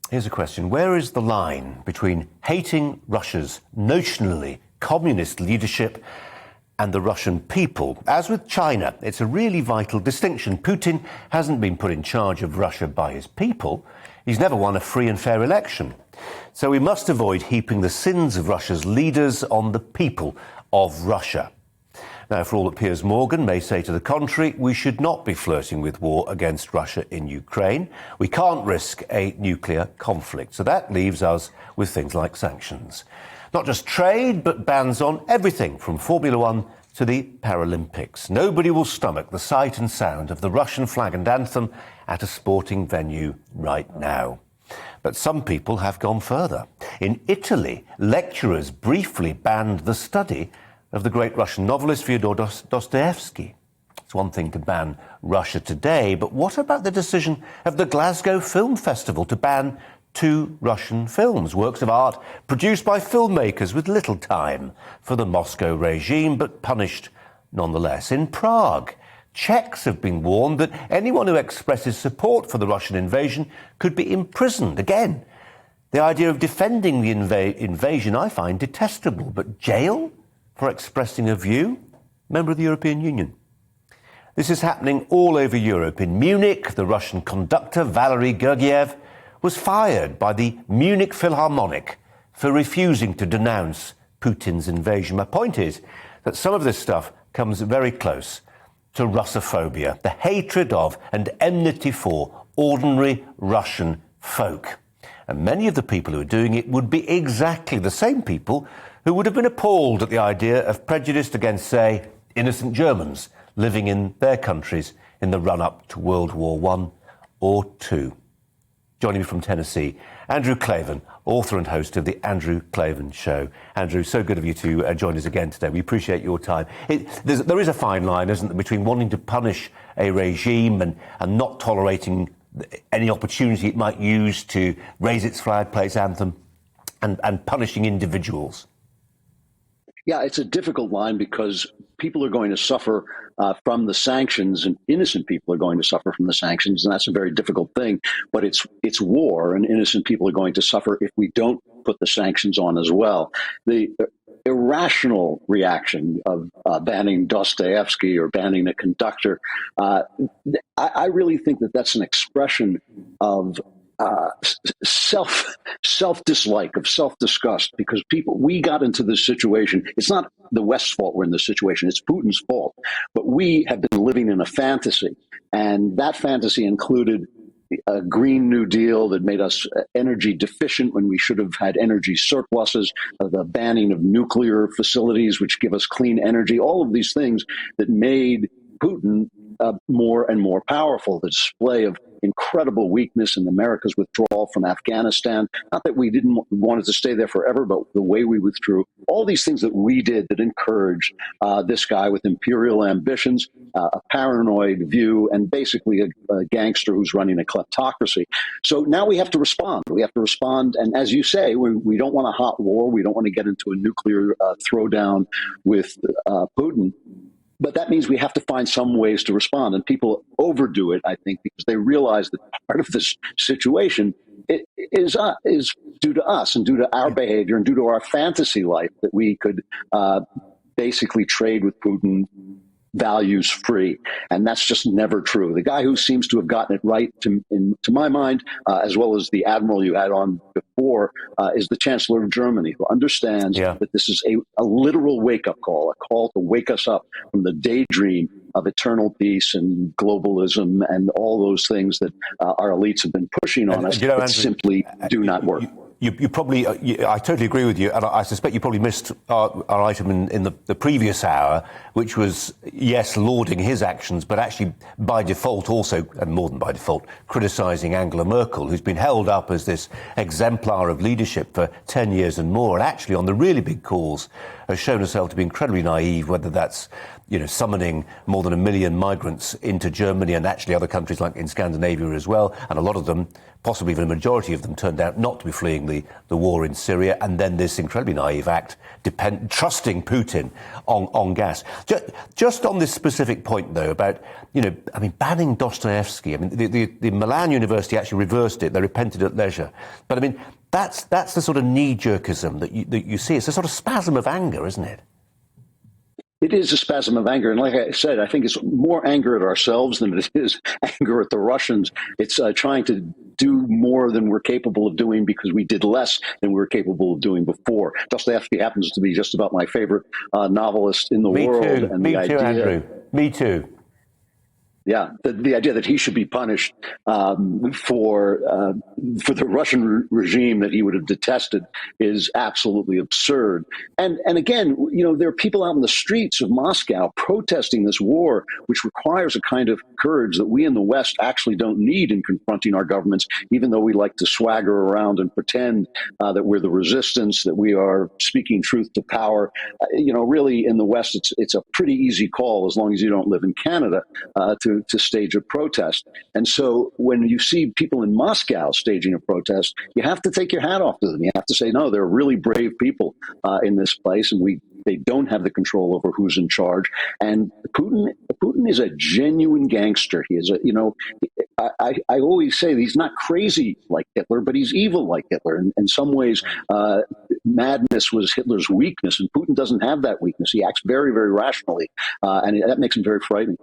Here's a question. Where is the line between hating Russia's notionally communist leadership and the Russian people? As with China, it's a really vital distinction. Putin hasn't been put in charge of Russia by his people. He's never won a free and fair election. So we must avoid heaping the sins of Russia's leaders on the people of Russia. Now, for all that Piers Morgan may say to the contrary, we should not be flirting with war against Russia in Ukraine. We can't risk a nuclear conflict. So that leaves us with things like sanctions. Not just trade, but bans on everything from Formula One to the Paralympics. Nobody will stomach the sight and sound of the Russian flag and anthem at a sporting venue right now. But some people have gone further. In Italy, lecturers briefly banned the study of the great Russian novelist Fyodor Dostoevsky. It's one thing to ban Russia today, but what about the decision of the Glasgow Film Festival to ban 2 Russian films, works of art produced by filmmakers with little time for the Moscow regime, but punished nonetheless? In Prague, Czechs have been warned that anyone who expresses support for the Russian invasion could be imprisoned. Again, the idea of defending the invasion I find detestable, but jail for expressing a view? Member of the European Union. This is happening all over Europe. In Munich, the Russian conductor Valery Gergiev was fired by the Munich Philharmonic for refusing to denounce Putin's invasion. My point is that some of this stuff comes very close to Russophobia, the hatred of and enmity for ordinary Russian folk. And many of the people who are doing it would be exactly the same people who would have been appalled at the idea of prejudice against, say, innocent Germans living in their countries in the run-up to World War I or II. Joining me from Tennessee, Andrew Klavan, author and host of The Andrew Klavan Show. Andrew, so good of you to join us again today. We appreciate your time. There is a fine line, isn't there, between wanting to punish a regime and not tolerating any opportunity it might use to raise its flag, play its anthem, and punishing individuals. Yeah, it's a difficult line because people are going to suffer from the sanctions, and innocent people are going to suffer from the sanctions, and that's a very difficult thing. But it's war, and innocent people are going to suffer if we don't put the sanctions on as well. The irrational reaction of banning Dostoevsky or banning a conductor, I really think that that's an expression of self-dislike, of self-disgust, because we got into this situation. It's not the West's fault we're in this situation. It's Putin's fault. But we have been living in a fantasy, and that fantasy included a Green New Deal that made us energy deficient when we should have had energy surpluses, the banning of nuclear facilities, which give us clean energy, all of these things that made Putin more and more powerful. The display of incredible weakness in America's withdrawal from Afghanistan. Not that we didn't want it to stay there forever, but the way we withdrew. All these things that we did that encouraged this guy with imperial ambitions, a paranoid view, and basically a gangster who's running a kleptocracy. So now we have to respond. We have to respond. And as you say, we don't want a hot war. We don't want to get into a nuclear throwdown with Putin. But that means we have to find some ways to respond. And people overdo it, I think, because they realize that part of this situation is due to us and due to our behavior and due to our fantasy life that we could basically trade with Putin values free. And that's just never true. The guy who seems to have gotten it right, to my mind, as well as the admiral you had on before, is the Chancellor of Germany, who understands that this is a literal wake-up call, a call to wake us up from the daydream of eternal peace and globalism and all those things that our elites have been pushing on us that simply do not work. You probably, I totally agree with you, and I suspect you probably missed our item in the previous hour, which was, yes, lauding his actions, but actually by default also, and more than by default, criticising Angela Merkel, who's been held up as this exemplar of leadership for 10 years and more, and actually on the really big calls has shown herself to be incredibly naive, whether that's summoning more than 1 million migrants into Germany and actually other countries like in Scandinavia as well, and a lot of them possibly even a majority of them turned out not to be fleeing the war in Syria, and then this incredibly naive act trusting Putin on gas. Just on this specific point, though, about, banning Dostoevsky. I mean, the Milan University actually reversed it. They repented at leisure. But, I mean, that's the sort of knee-jerkism that you see. It's a sort of spasm of anger, isn't it? It is a spasm of anger. And like I said, I think it's more anger at ourselves than it is anger at the Russians. It's trying to do more than we're capable of doing because we did less than we were capable of doing before. Dostoevsky happens to be just about my favorite novelist in the world. And Me too, Andrew. Me too. Yeah, the idea that he should be punished for the Russian regime that he would have detested is absolutely absurd. And again, there are people out in the streets of Moscow protesting this war, which requires a kind of courage that we in the West actually don't need in confronting our governments, even though we like to swagger around and pretend that we're the resistance, that we are speaking truth to power. Really in the West, it's a pretty easy call as long as you don't live in Canada to stage a protest. And so when you see people in Moscow staging a protest, you have to take your hat off to them. You have to say, no, they're really brave people in this place, and they don't have the control over who's in charge. And Putin is a genuine gangster. He is I always say he's not crazy like Hitler, but he's evil like Hitler. And in some ways, madness was Hitler's weakness, and Putin doesn't have that weakness. He acts very, very rationally, and that makes him very frightening.